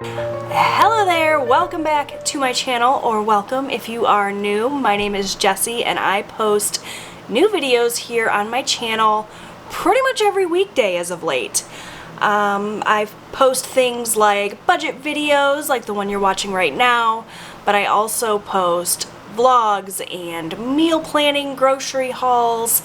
Hello there, welcome back to my channel, or welcome if you are new. My name is Jessie and I post new videos here on my channel pretty much every weekday as of late. I post things like budget videos like the one you're watching right now, but I also post vlogs and meal planning, grocery hauls,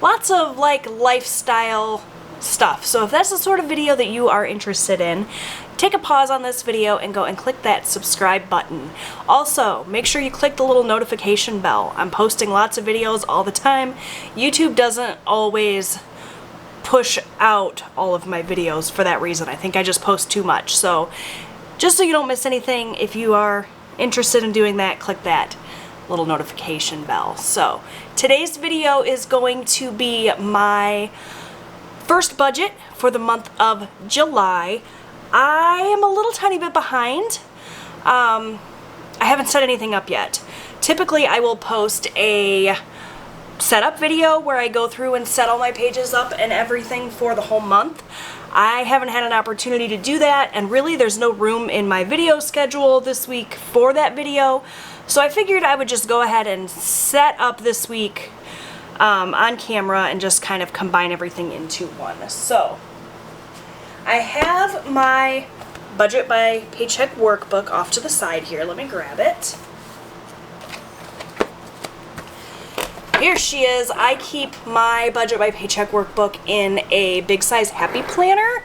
lots of like lifestyle stuff. So if that's the sort of video that you are interested in, take a pause on this video and go and click that subscribe button. Also, make sure you click the little notification bell. I'm posting lots of videos all the time. YouTube doesn't always push out all of my videos for that reason. I think I just post too much. So just so you don't miss anything, if you are interested in doing that, click that little notification bell. So today's video is going to be my first budget for the month of July. I am a little tiny bit behind. I haven't set anything up yet. Typically I will post a setup video where I go through and set all my pages up and everything for the whole month. I haven't had an opportunity to do that, and really there's no room in my video schedule this week for that video. So I figured I would just go ahead and set up this week on camera and just kind of combine everything into one. So I have my budget by Paycheck workbook off to the side here. Let me grab it. Here she is. I keep my budget by Paycheck workbook in a big size happy planner.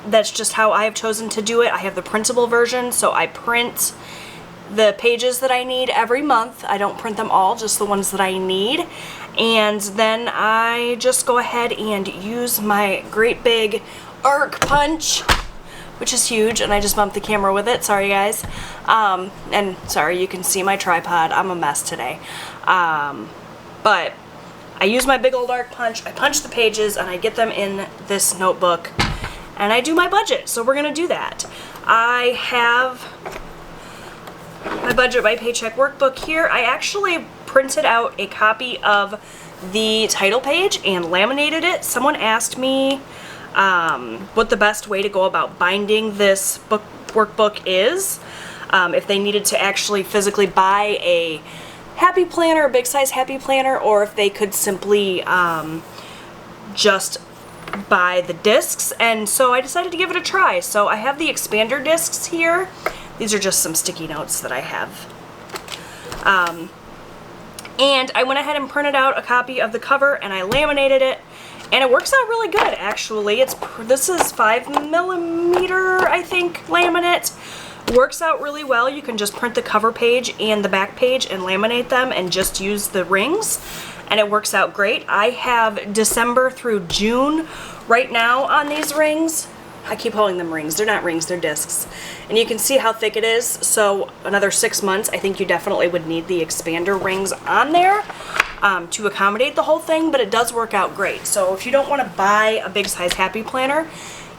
That's just how I have chosen to do it. I have the printable version, so I print the pages that I need every month. I don't print them all, just the ones that I need. And then I just go ahead and use my great big arc punch, which is huge, and I just bumped the camera with it. Sorry guys. And sorry, you can see my tripod. I'm a mess today. But I use my big old arc punch, I punch the pages, and I get them in this notebook, and I do my budget. So we're gonna do that. I have my budget by Paycheck workbook here. I actually printed out a copy of the title page and laminated it. Someone asked me what the best way to go about binding this workbook is. If they needed to actually physically buy a happy planner, a big size happy planner, or if they could simply just buy the discs. And so I decided to give it a try. So I have the expander discs here. These are just some sticky notes that I have. And I went ahead and printed out a copy of the cover and I laminated it, and it works out really good actually. This is 5mm, I think, laminate. Works out really well. You can just print the cover page and the back page and laminate them and just use the rings, and it works out great. I have December through June right now on these rings. I keep calling them rings. They're not rings, they're discs. And you can see how thick it is. So another 6 months, I think you definitely would need the expander rings on there to accommodate the whole thing, but it does work out great. So if you don't want to buy a big size happy planner,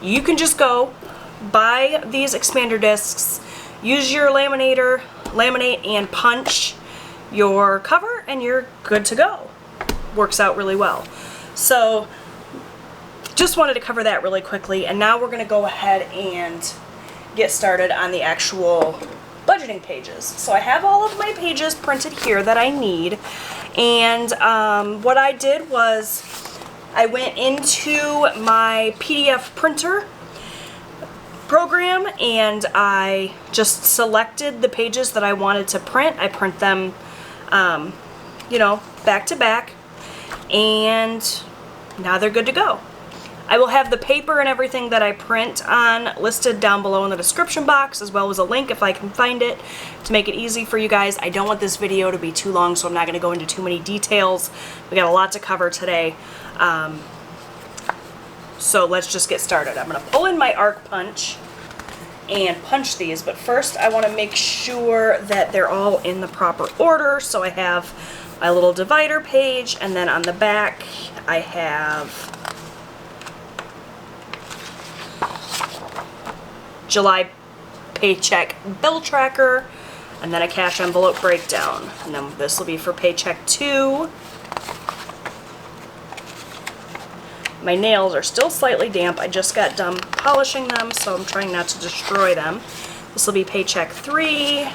you can just go buy these expander discs, use your laminator, laminate and punch your cover, and you're good to go. Works out really well. So just wanted to cover that really quickly, and now we're going to go ahead and get started on the actual budgeting pages. So I have all of my pages printed here that I need, and what I did was I went into my PDF printer program and I just selected the pages that I wanted to print. I print them, you know, back to back, and now they're good to go. I will have the paper and everything that I print on listed down below in the description box, as well as a link if I can find it to make it easy for you guys. I don't want this video to be too long, so I'm not going to go into too many details. We got a lot to cover today. So let's just get started. I'm going to pull in my arc punch and punch these, but first I want to make sure that they're all in the proper order. So I have my little divider page, and then on the back I have July paycheck bill tracker, and then a cash envelope breakdown. And then this will be for paycheck 2. My nails are still slightly damp. I just got done polishing them, so I'm trying not to destroy them. This will be Paycheck 3,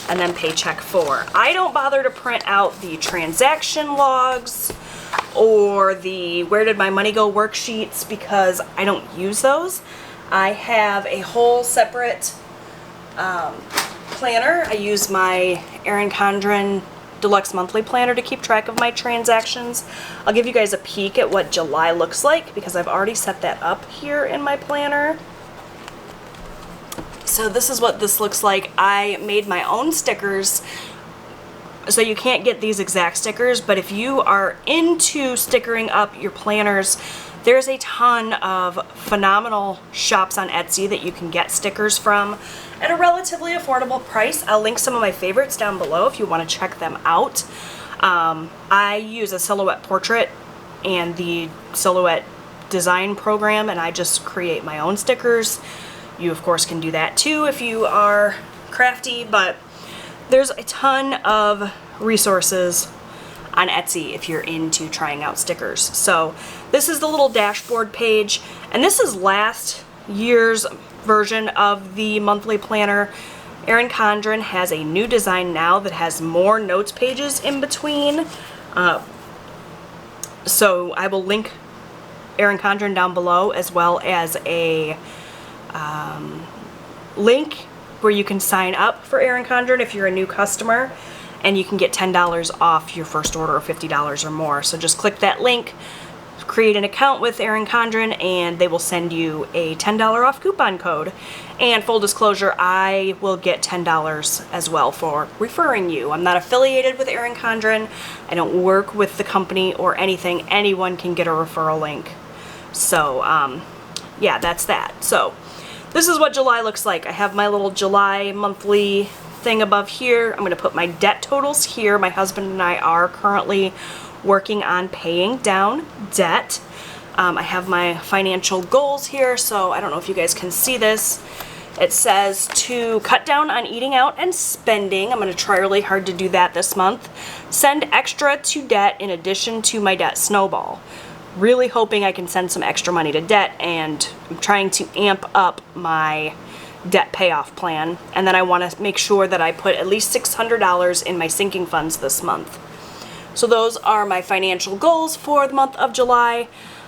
and then Paycheck 4. I don't bother to print out the transaction logs or the where did my money go worksheets because I don't use those. I have a whole separate planner. I use my Erin Condren Deluxe Monthly Planner to keep track of my transactions. I'll give you guys a peek at what July looks like because I've already set that up here in my planner. So this is what this looks like. I made my own stickers, so you can't get these exact stickers, but if you are into stickering up your planners, there's a ton of phenomenal shops on Etsy that you can get stickers from at a relatively affordable price. I'll link some of my favorites down below if you want to check them out. I use a silhouette portrait and the silhouette design program, and I just create my own stickers. You of course can do that too if you are crafty, but there's a ton of resources on Etsy if you're into trying out stickers. So this is the little dashboard page, and this is last year's version of the monthly planner. Erin Condren has a new design now that has more notes pages in between. So I will link Erin Condren down below, as well as a link where you can sign up for Erin Condren if you're a new customer, and you can get $10 off your first order of $50 or more. So just click that link, create an account with Erin Condren, and they will send you a $10 off coupon code. And full disclosure, I will get $10 as well for referring you. I'm not affiliated with Erin Condren. I don't work with the company or anything. Anyone can get a referral link. So yeah, that's that. So this is what July looks like. I have my little July monthly thing above here. I'm going to put my debt totals here. My husband and I are currently working on paying down debt. I have my financial goals here, so I don't know if you guys can see this. It says to cut down on eating out and spending. I'm going to try really hard to do that this month. Send extra to debt in addition to my debt snowball. Really hoping I can send some extra money to debt, and I'm trying to amp up my debt payoff plan. And then I want to make sure that I put at least $600 in my sinking funds this month. So those are my financial goals for the month of July.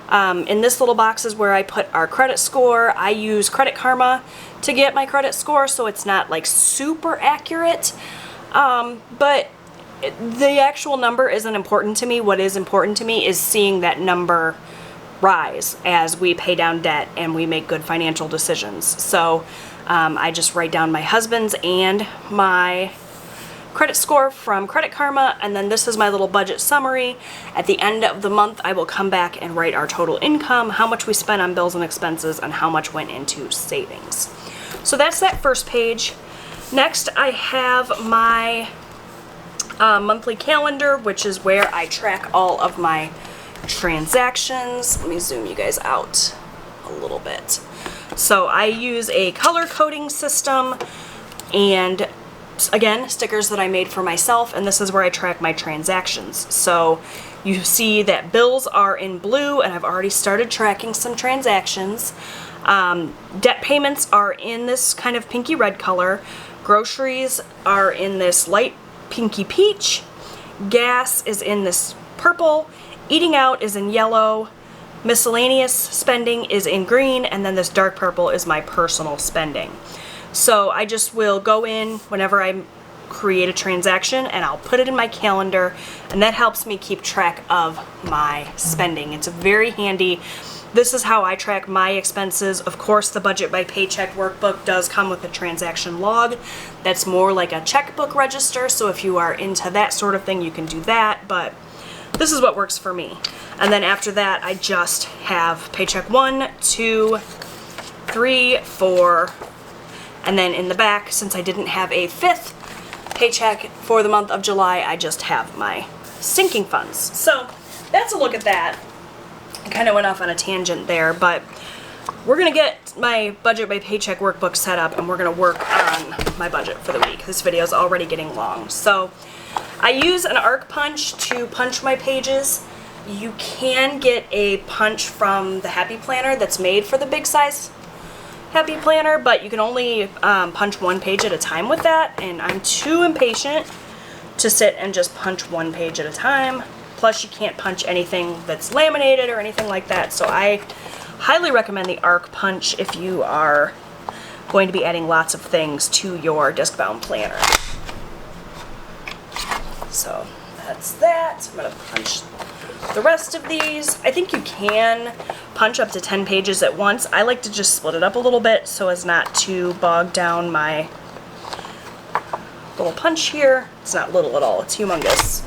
In this little box is where I put our credit score. I use Credit Karma to get my credit score, so it's not like super accurate, but the actual number isn't important to me. What is important to me is seeing that number rise as we pay down debt and we make good financial decisions. So I just write down my husband's and my credit score from Credit Karma, and then this is my little budget summary. At the end of the month, I will come back and write our total income, how much we spent on bills and expenses, and how much went into savings. So that's that first page. Next, I have my monthly calendar, which is where I track all of my transactions. Let me zoom you guys out a little bit. So I use a color coding system, and again, stickers that I made for myself, and this is where I track my transactions. So you see that bills are in blue, and I've already started tracking some transactions. Debt payments are in this kind of pinky red color. Groceries are in this light pinky peach. Gas is in this purple. Eating out is in yellow. Miscellaneous spending is in green, and then this dark purple is my personal spending. So I just will go in whenever I create a transaction, and I'll put it in my calendar, and that helps me keep track of my spending. It's very handy. This is how I track my expenses. Of course, the Budget by Paycheck workbook does come with a transaction log. That's more like a checkbook register, so if you are into that sort of thing, you can do that, but this is what works for me. And then after that, I just have paycheck 1, 2, 3, 4, and then in the back, since I didn't have a 5th paycheck for the month of July, I just have my sinking funds. So that's a look at that. I kind of went off on a tangent there, but we're going to get my Budget by Paycheck workbook set up, and we're going to work on my budget for the week. This video is already getting long. So I use an arc punch to punch my pages. you can get a punch from the Happy Planner that's made for the big size Happy Planner, but you can only punch one page at a time with that, and I'm too impatient to sit and just punch one page at a time. Plus you can't punch anything that's laminated or anything like that, so I highly recommend the Arc Punch if you are going to be adding lots of things to your disc-bound planner. So that's that. I'm going to punch the rest of these. I think you can punch up to 10 pages at once. I like to just split it up a little bit so as not to bog down my little punch here. It's not little at all, it's humongous.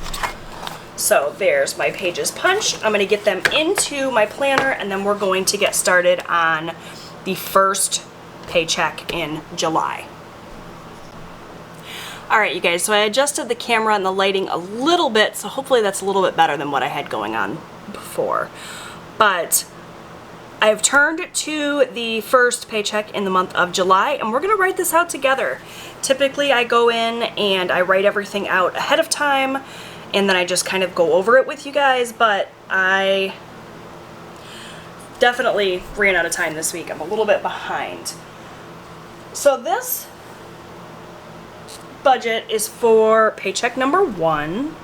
So there's my pages punched. I'm going to get them into my planner, and then we're going to get started on the first paycheck in July. Alright you guys, so I adjusted the camera and the lighting a little bit, so hopefully that's a little bit better than what I had going on before. But I've turned to the first paycheck in the month of July, and we're going to write this out together. Typically I go in and I write everything out ahead of time, and then I just kind of go over it with you guys, but I definitely ran out of time this week. I'm a little bit behind. So this budget is for paycheck number 1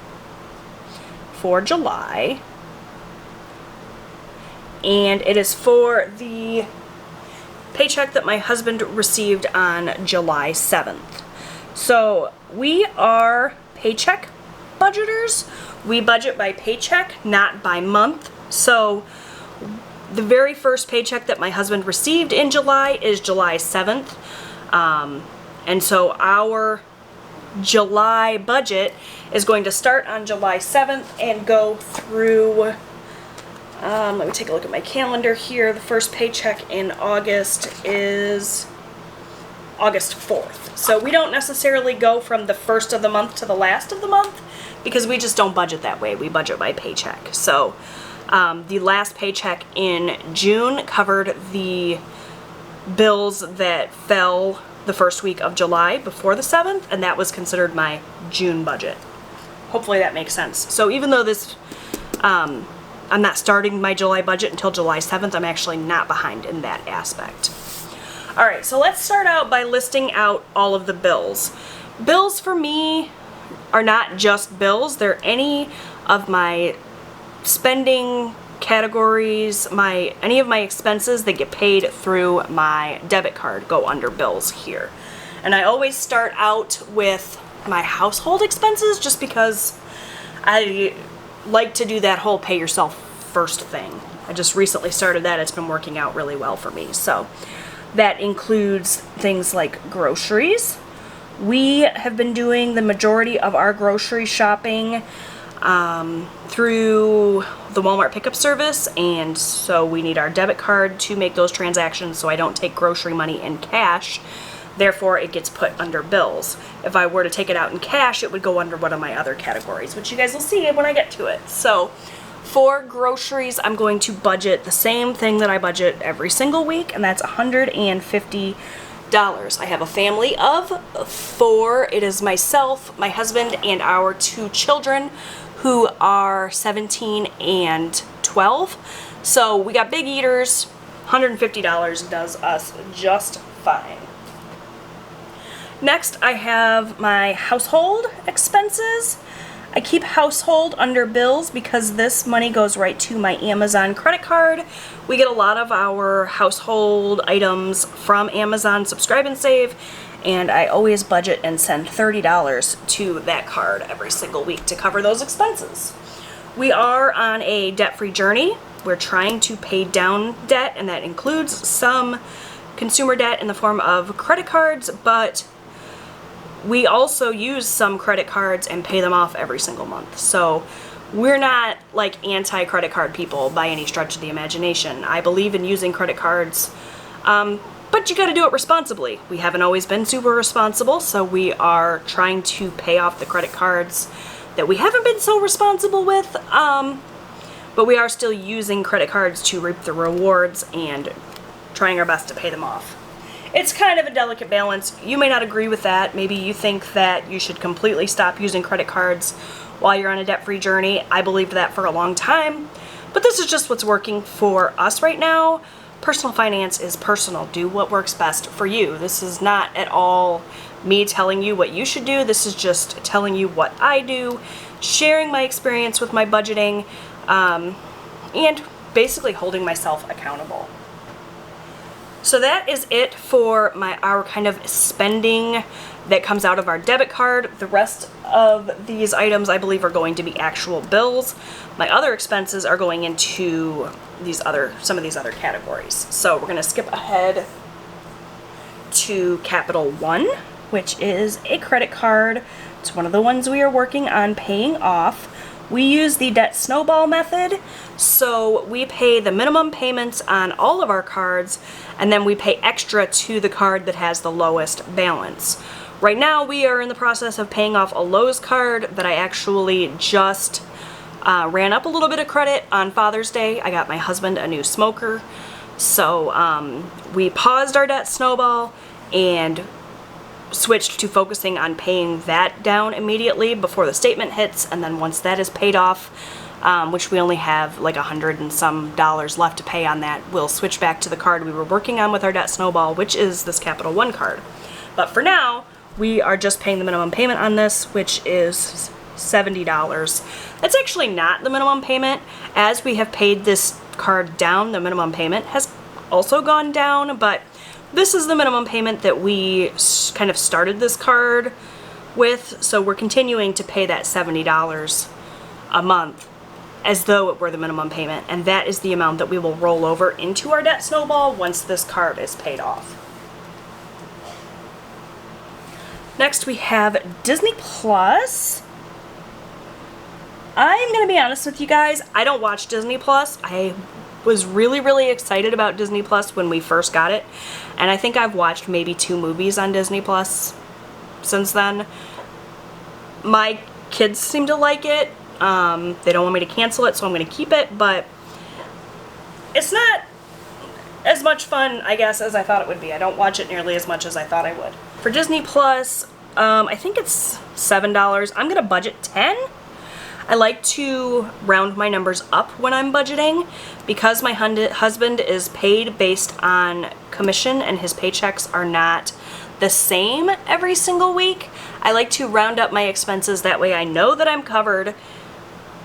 for July, and it is for the paycheck that my husband received on July 7th. So we are paycheck budgeters. We budget by paycheck, not by month. So the very first paycheck that my husband received in July is July 7th. And so our July budget is going to start on July 7th and go through, let me take a look at my calendar here. The first paycheck in August is August 4th. So we don't necessarily go from the first of the month to the last of the month, because we just don't budget that way. We budget by paycheck. So the last paycheck in June covered the bills that fell the first week of July before the 7th, and that was considered my June budget. Hopefully that makes sense. So even though this, I'm not starting my July budget until July 7th, I'm actually not behind in that aspect. Alright, so let's start out by listing out all of the bills. Bills for me are not just bills. They're any of my spending categories, any of my expenses that get paid through my debit card go under bills here. And I always start out with my household expenses just because I like to do that whole pay yourself first thing. I just recently started that. It's been working out really well for me. So that includes things like groceries. We have been doing the majority of our grocery shopping through the Walmart pickup service, and so we need our debit card to make those transactions, so I don't take grocery money in cash. Therefore, it gets put under bills. If I were to take it out in cash, it would go under one of my other categories, which you guys will see when I get to it. So for groceries, I'm going to budget the same thing that I budget every single week, and that's $150. I have a family of 4. It is myself, my husband, and our 2 children who are 17 and 12. So we got big eaters. $150 does us just fine. Next, I have my household expenses. I keep household under bills because this money goes right to my Amazon credit card. We get a lot of our household items from Amazon Subscribe and Save, and I always budget and send $30 to that card every single week to cover those expenses. We are on a debt-free journey. We're trying to pay down debt, and that includes some consumer debt in the form of credit cards, but we also use some credit cards and pay them off every single month. So we're not like anti-credit card people by any stretch of the imagination. I believe in using credit cards, but you gotta do it responsibly. We haven't always been super responsible, so we are trying to pay off the credit cards that we haven't been so responsible with, but we are still using credit cards to reap the rewards and trying our best to pay them off. It's kind of a delicate balance. You may not agree with that. Maybe you think that you should completely stop using credit cards while you're on a debt-free journey. I believed that for a long time, but this is just what's working for us right now. Personal finance is personal. Do what works best for you. This is not at all me telling you what you should do. This is just telling you what I do, sharing my experience with my budgeting, and basically holding myself accountable. So that is it for our kind of spending that comes out of our debit card. The rest of these items I believe are going to be actual bills. My other expenses are going into some of these other categories. So we're going to skip ahead to Capital One, which is a credit card. It's one of the ones we are working on paying off. We use the debt snowball method, so we pay the minimum payments on all of our cards, and then we pay extra to the card that has the lowest balance. Right now we are in the process of paying off a Lowe's card that I actually just ran up a little bit of credit on Father's Day. I got my husband a new smoker, so we paused our debt snowball and switched to focusing on paying that down immediately before the statement hits, and then once that is paid off, which we only have like $100 and some left to pay on that, we'll switch back to the card we were working on with our debt snowball, which is this Capital One card. But for now, we are just paying the minimum payment on this, which is $70. That's actually not the minimum payment. As we have paid this card down, the minimum payment has also gone down, but this is the minimum payment that we kind of started this card with, so we're continuing to pay that $70 a month as though it were the minimum payment, and that is the amount that we will roll over into our debt snowball once this card is paid off. Next we have Disney Plus. I'm gonna be honest with you guys, I don't watch Disney Plus. I was really excited about Disney Plus when we first got it, and I think I've watched maybe 2 movies on Disney Plus since then. My kids seem to like it. They don't want me to cancel it, so I'm going to keep it, but it's not as much fun, I guess, as I thought it would be. I don't watch it nearly as much as I thought I would. For Disney Plus, I think it's $7. I'm going to budget $10. I like to round my numbers up when I'm budgeting. Because my husband is paid based on commission and his paychecks are not the same every single week, I like to round up my expenses. That way I know that I'm covered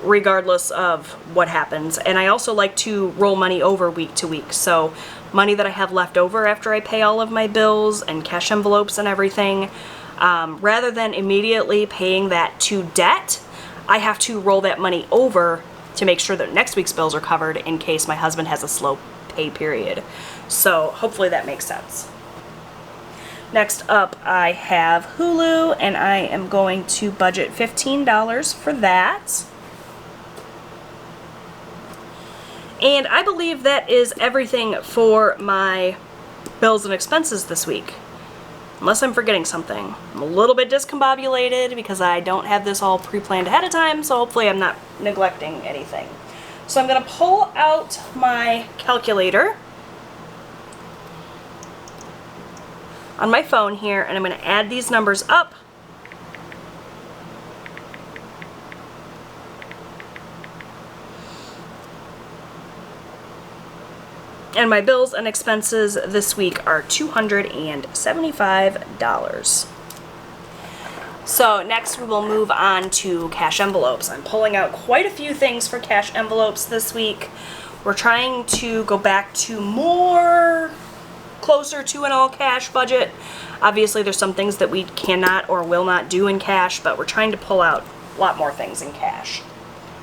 regardless of what happens. And I also like to roll money over week to week. So money that I have left over after I pay all of my bills and cash envelopes and everything, rather than immediately paying that to debt, I have to roll that money over to make sure that next week's bills are covered in case my husband has a slow pay period. So hopefully that makes sense. Next up I have Hulu, and I am going to budget $15 for that. And I believe that is everything for my bills and expenses this week. Unless I'm forgetting something. I'm a little bit discombobulated because I don't have this all pre-planned ahead of time, so hopefully I'm not neglecting anything. So I'm going to pull out my calculator on my phone here, and I'm going to add these numbers up. And my bills and expenses this week are $275. So next we will move on to cash envelopes. I'm pulling out quite a few things for cash envelopes this week. We're trying to go back to more closer to an all cash budget. Obviously there's some things that we cannot or will not do in cash, but we're trying to pull out a lot more things in cash.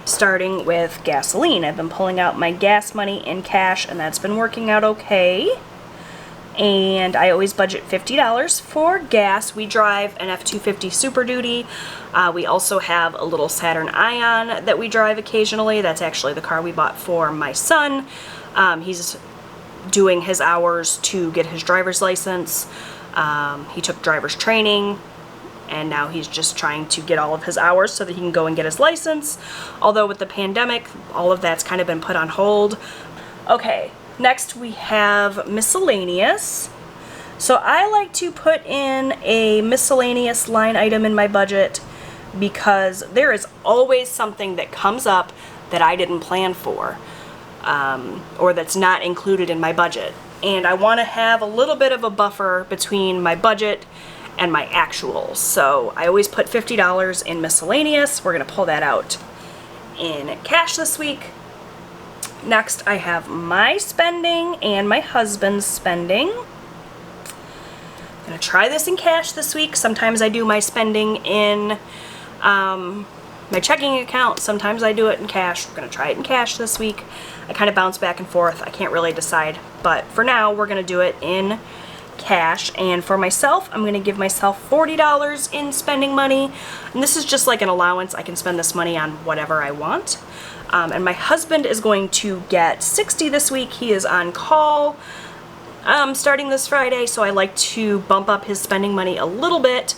Starting with gasoline. I've been pulling out my gas money in cash, and that's been working out okay. And I always budget $50 for gas. We drive an F-250 Super Duty. We also have a little Saturn Ion that we drive occasionally. That's actually the car we bought for my son. He's doing his hours to get his driver's license. He took driver's training, and now he's just trying to get all of his hours so that he can go and get his license. Although with the pandemic, all of that's kind of been put on hold. Okay, next we have miscellaneous. So I like to put in a miscellaneous line item in my budget because there is always something that comes up that I didn't plan for, or that's not included in my budget. And I want to have a little bit of a buffer between my budget and my actuals. So I always put $50 in miscellaneous. We're going to pull that out in cash this week. Next, I have my spending and my husband's spending. I'm going to try this in cash this week. Sometimes I do my spending in my checking account. Sometimes I do it in cash. We're going to try it in cash this week. I kind of bounce back and forth. I can't really decide. But for now, we're going to do it in cash. And for myself, I'm going to give myself $40 in spending money. And this is just like an allowance. I can spend this money on whatever I want. And my husband is going to get $60 this week. He is on call starting this Friday, so I like to bump up his spending money a little bit.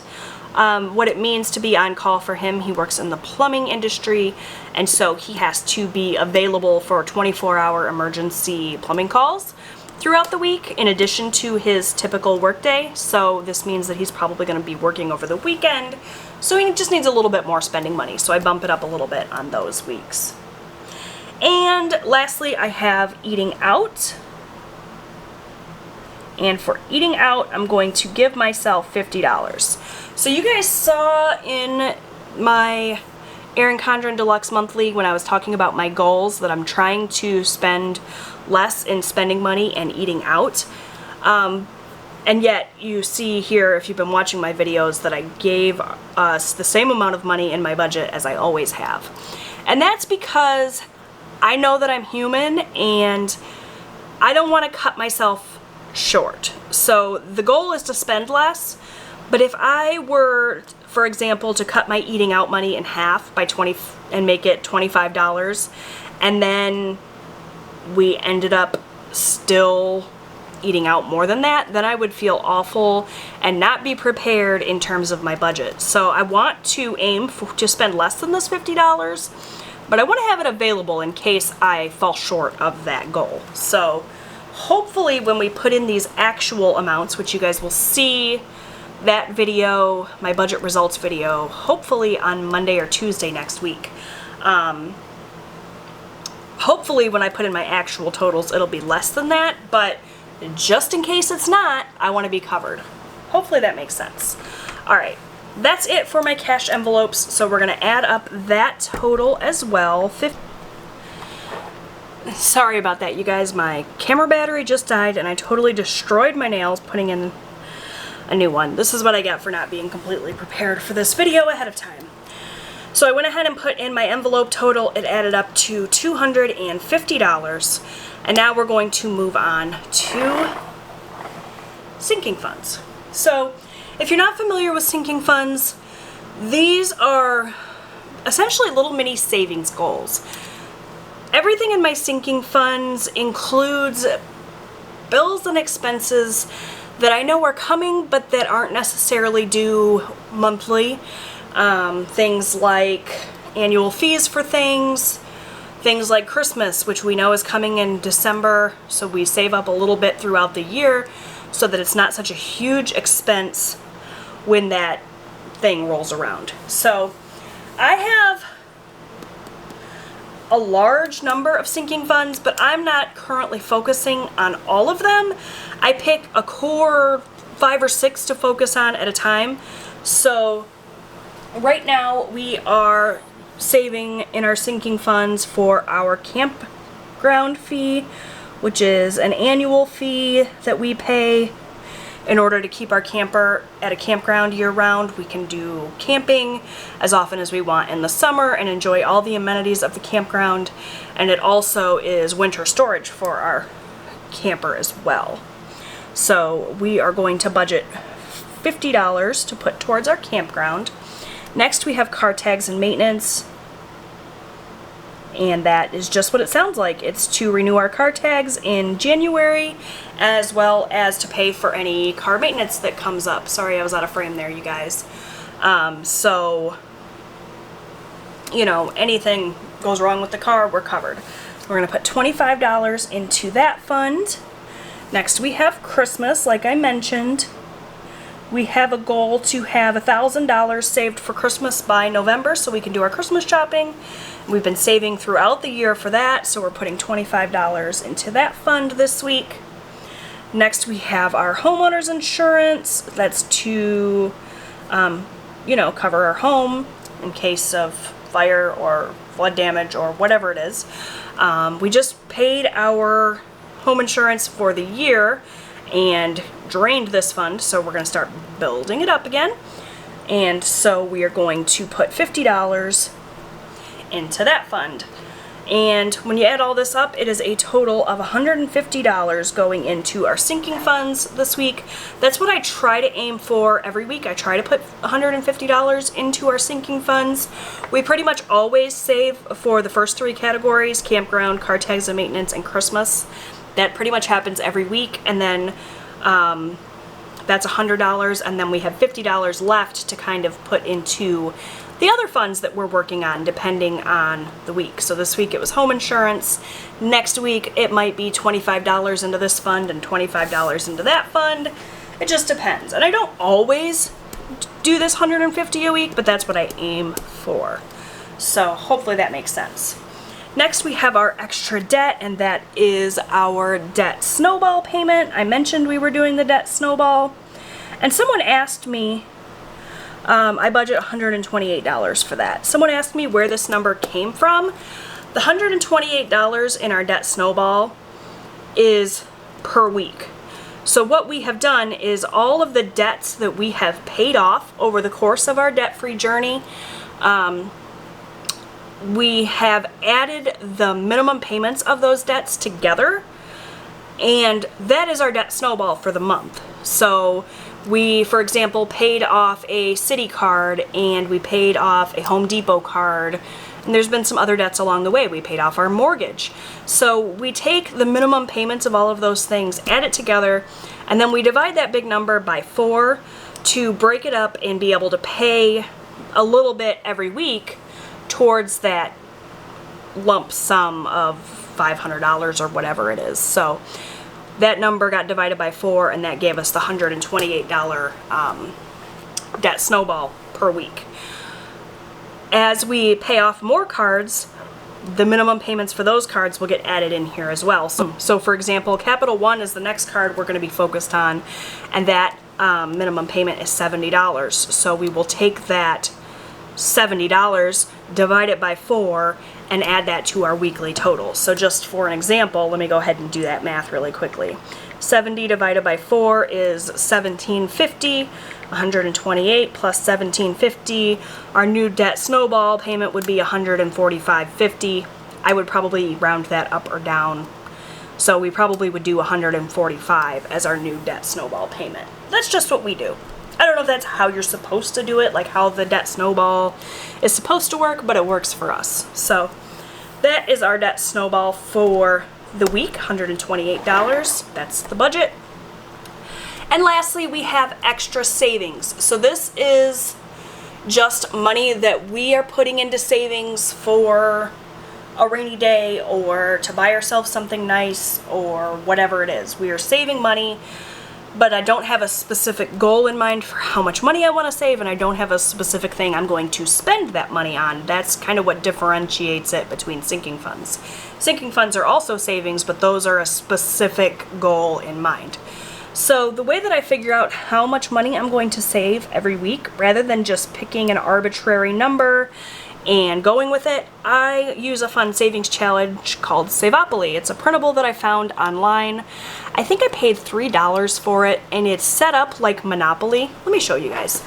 What it means to be on call for him, he works in the plumbing industry, and so he has to be available for 24-hour emergency plumbing calls throughout the week in addition to his typical workday. So this means that he's probably going to be working over the weekend, so he just needs a little bit more spending money, so I bump it up a little bit on those weeks. And lastly, I have eating out. And for eating out, I'm going to give myself $50. So you guys saw in my Erin Condren Deluxe Monthly when I was talking about my goals that I'm trying to spend less in spending money and eating out. And yet you see here, if you've been watching my videos, that I gave us the same amount of money in my budget as I always have. And that's because I know that I'm human and I don't want to cut myself short. So the goal is to spend less, but if I were, for example, to cut my eating out money in half by 20 and make it $25, and then we ended up still eating out more than that, then I would feel awful and not be prepared in terms of my budget. So I want to aim to spend less than this $50, but I want to have it available in case I fall short of that goal. So hopefully when we put in these actual amounts, which you guys will see that video, my budget results video, hopefully on Monday or Tuesday next week. Hopefully when I put in my actual totals, it'll be less than that, but just in case it's not, I want to be covered. Hopefully that makes sense. All right. That's it for my cash envelopes, so we're going to add up that total as well. Sorry about that, you guys. My camera battery just died, and I totally destroyed my nails putting in a new one. This is what I get for not being completely prepared for this video ahead of time. So I went ahead and put in my envelope total. It added up to $250, and now we're going to move on to sinking funds. So if you're not familiar with sinking funds, these are essentially little mini savings goals. Everything in my sinking funds includes bills and expenses that I know are coming but that aren't necessarily due monthly. Things like annual fees for things like Christmas, which we know is coming in December, so we save up a little bit throughout the year so that it's not such a huge expense when that thing rolls around. So I have a large number of sinking funds, but I'm not currently focusing on all of them. I pick a core 5 or 6 to focus on at a time. So right now we are saving in our sinking funds for our campground fee, which is an annual fee that we pay in order to keep our camper at a campground year-round. We can do camping as often as we want in the summer and enjoy all the amenities of the campground. And it also is winter storage for our camper as well. So we are going to budget $50 to put towards our campground. Next we have car tags and maintenance. And that is just what it sounds like. It's to renew our car tags in January, as well as to pay for any car maintenance that comes up. Sorry, I was out of frame there, you guys. So, you know, anything goes wrong with the car, we're covered. We're going to put $25 into that fund. Next we have Christmas, like I mentioned. We have a goal to have $1,000 saved for Christmas by November so we can do our Christmas shopping. We've been saving throughout the year for that, so we're putting $25 into that fund this week. Next, we have our homeowner's insurance. That's to, cover our home in case of fire or flood damage or whatever it is. We just paid our home insurance for the year and drained this fund, so we're going to start building it up again. And so we are going to put $50 into that fund. And when you add all this up, it is a total of $150 going into our sinking funds this week. That's what I try to aim for every week. I try to put $150 into our sinking funds. We pretty much always save for the first three categories: campground, car tags and maintenance, and Christmas. That pretty much happens every week, and then that's $100, and then we have $50 left to kind of put into the other funds that we're working on depending on the week. So this week it was home insurance. Next week it might be $25 into this fund and $25 into that fund. It just depends. And I don't always do this $150 a week, but that's what I aim for. So hopefully that makes sense. Next we have our extra debt, and that is our debt snowball payment. I mentioned we were doing the debt snowball, and someone asked me, I budget $128 for that. Someone asked me where this number came from. The $128 in our debt snowball is per week. So what we have done is all of the debts that we have paid off over the course of our debt-free journey, we have added the minimum payments of those debts together, and that is our debt snowball for the month. So we, for example, paid off a Citi card, and we paid off a Home Depot card, and there's been some other debts along the way. We paid off our mortgage. So we take the minimum payments of all of those things, add it together, and then we divide that big number by 4 to break it up and be able to pay a little bit every week towards that lump sum of $500 or whatever it is. So that number got divided by 4, and that gave us the $128 debt snowball per week. As we pay off more cards, the minimum payments for those cards will get added in here as well. So for example, Capital One is the next card we're going to be focused on, and that minimum payment is $70. So we will take that $70, divide it by 4, and add that to our weekly total. So just for an example, let me go ahead and do that math really quickly. 70 divided by 4 is $17.50. 128 plus $17.50. Our new debt snowball payment would be $145.50. I would probably round that up or down. So we probably would do $145 as our new debt snowball payment. That's just what we do. I don't know if that's how you're supposed to do it, like how the debt snowball is supposed to work, but it works for us. So that is our debt snowball for the week, $128. That's the budget. And lastly, we have extra savings. So this is just money that we are putting into savings for a rainy day or to buy ourselves something nice or whatever it is. We are saving money, but I don't have a specific goal in mind for how much money I want to save, and I don't have a specific thing I'm going to spend that money on. That's kind of what differentiates it between sinking funds. Sinking funds are also savings, but those are a specific goal in mind. So the way that I figure out how much money I'm going to save every week, rather than just picking an arbitrary number and going with it, I use a fun savings challenge called Savopoly. It's a printable that I found online. I think I paid $3 for it, and it's set up like Monopoly. Let me show you guys.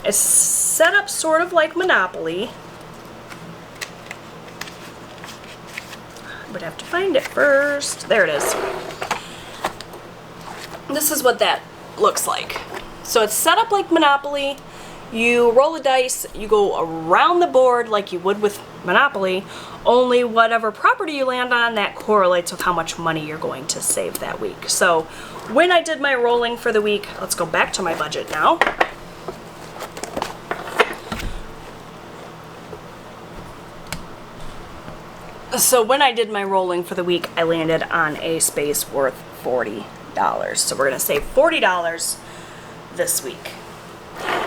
It's set up sort of like Monopoly. I would have to find it first. There it is. This is what that looks like. So it's set up like Monopoly. You roll a dice, you go around the board like you would with Monopoly, only whatever property you land on, that correlates with how much money you're going to save that week. So when I did my rolling for the week, let's go back to my budget now. So when I did my rolling for the week, I landed on a space worth $40. So we're going to save $40 this week.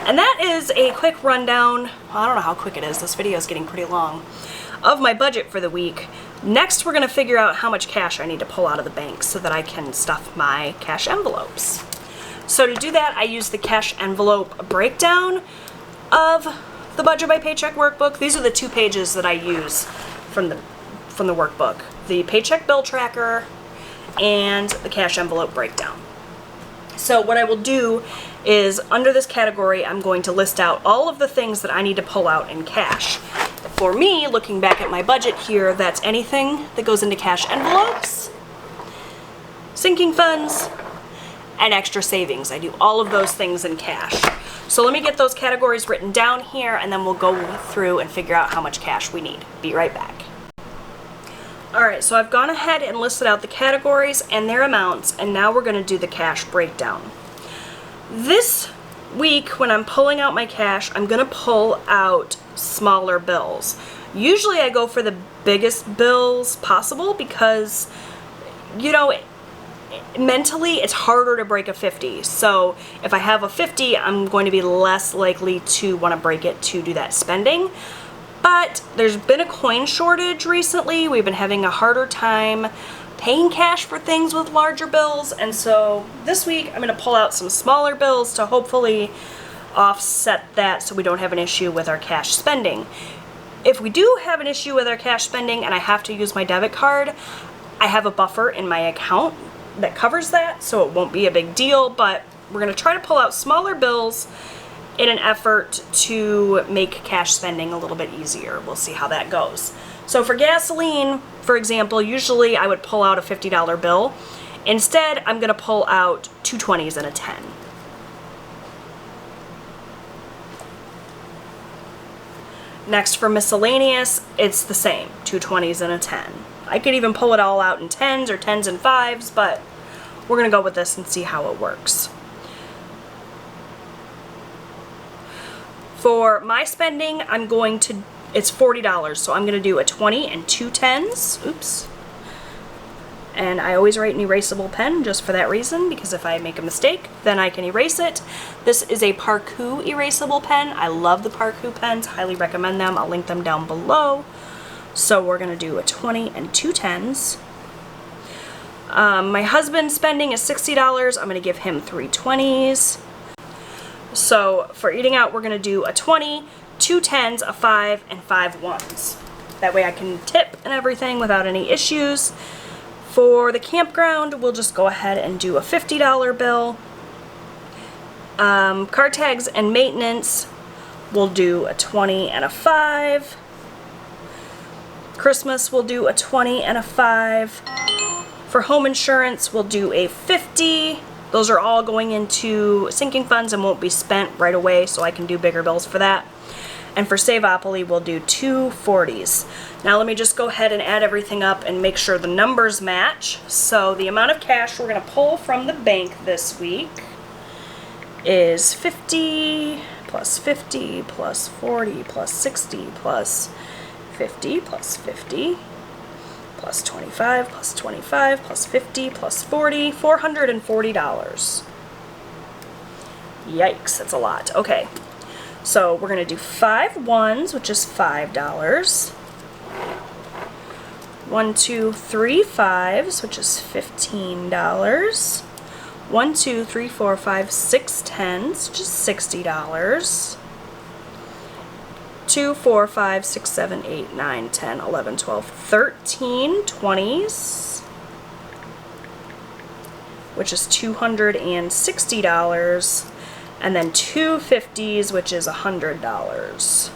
And that is a quick rundown, well, I don't know how quick it is, this video is getting pretty long, of my budget for the week. Next, we're going to figure out how much cash I need to pull out of the bank so that I can stuff my cash envelopes. So to do that, I use the cash envelope breakdown of the Budget by Paycheck workbook. These are the 2 pages that I use from the workbook. The paycheck bill tracker and the cash envelope breakdown. So what I will do is, under this category, I'm going to list out all of the things that I need to pull out in cash. For me, looking back at my budget here, that's anything that goes into cash envelopes, sinking funds, and extra savings. I do all of those things in cash. So let me get those categories written down here, and then we'll go through and figure out how much cash we need. Be right back. Alright, so I've gone ahead and listed out the categories and their amounts, and now we're going to do the cash breakdown. This week, when I'm pulling out my cash, I'm going to pull out smaller bills. Usually I go for the biggest bills possible because, you know, mentally it's harder to break a 50. So if I have a 50, I'm going to be less likely to want to break it to do that spending. But there's been a coin shortage recently. We've been having a harder time paying cash for things with larger bills, and so this week I'm going to pull out some smaller bills to hopefully offset that so we don't have an issue with our cash spending. If we do have an issue with our cash spending and I have to use my debit card, I have a buffer in my account that covers that, so it won't be a big deal, but we're going to try to pull out smaller bills in an effort to make cash spending a little bit easier. We'll see how that goes. So for gasoline, for example, usually I would pull out a $50 bill. Instead, I'm going to pull out 2 20s and a 10. Next, for miscellaneous, it's the same, 2 20s and a 10. I could even pull it all out in 10s or 10s and 5s, but we're going to go with this and see how it works. For my spending, it's $40, so I'm going to do a 20 and 2 10s. Oops. And I always write an erasable pen just for that reason, because if I make a mistake, then I can erase it. This is a Parkoo erasable pen. I love the Parkoo pens, highly recommend them. I'll link them down below. So we're going to do a 20 and 2 10s. My husband's spending is $60. I'm going to give him 3 20s. So for eating out, we're going to do a 20, 2 10s, a 5, and 5 1s. That way I can tip and everything without any issues. For the campground, we'll just go ahead and do a $50 bill. Car tags and maintenance, we'll do a 20 and a 5. Christmas, we'll do a 20 and a 5. For home insurance, we'll do a 50. Those are all going into sinking funds and won't be spent right away, so I can do bigger bills for that. And for Savopoly, we'll do 2 40s. Now let me just go ahead and add everything up and make sure the numbers match. So the amount of cash we're going to pull from the bank this week is 50 plus 50 plus 40 plus 60 plus 50 plus 50 plus 25 plus 25 plus 50 plus 40, $440. Yikes, that's a lot. Okay, so we're going to do 5 1s, which is $5. 1 2 3 5s, which is $15. 1 2 3 4 5 6 10s, which is $60. 2 4 5 6 7 8 9 10 11 12 13 20s, which is $260, and then 2 50s, which is $100.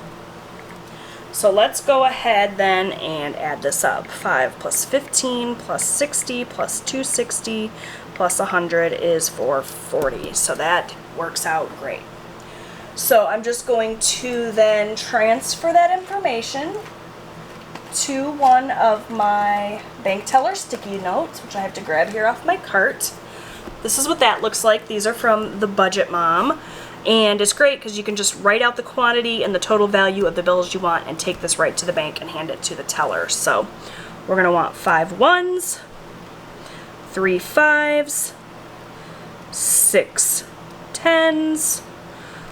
So let's go ahead then and add this up. 5 plus 15 plus 60 plus 260 plus 100 is 440. So that works out great. So I'm just going to then transfer that information to one of my bank teller sticky notes, which I have to grab here off my cart. This is what that looks like. These are from the Budget Mom. And it's great because you can just write out the quantity and the total value of the bills you want and take this right to the bank and hand it to the teller. So we're going to want 5 1s, 3 5s, 6 10s,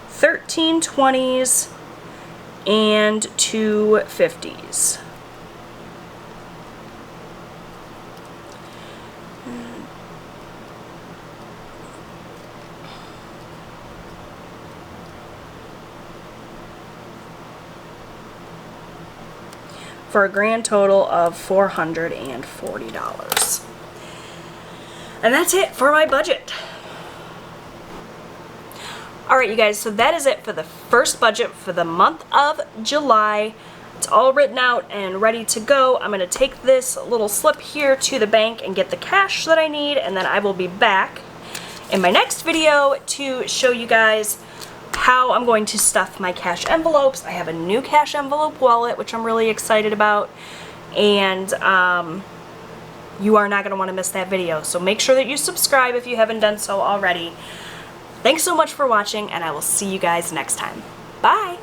13 20s, and 2 50s. For a grand total of $440. And that's it for my budget. Alright you guys, so that is it for the first budget for the month of July. It's all written out and ready to go. I'm going to take this little slip here to the bank and get the cash that I need, and then I will be back in my next video to show you guys how I'm going to stuff my cash envelopes. I have a new cash envelope wallet, which I'm really excited about, and you are not going to want to miss that video. So make sure that you subscribe if you haven't done so already. Thanks so much for watching, and I will see you guys next time. Bye!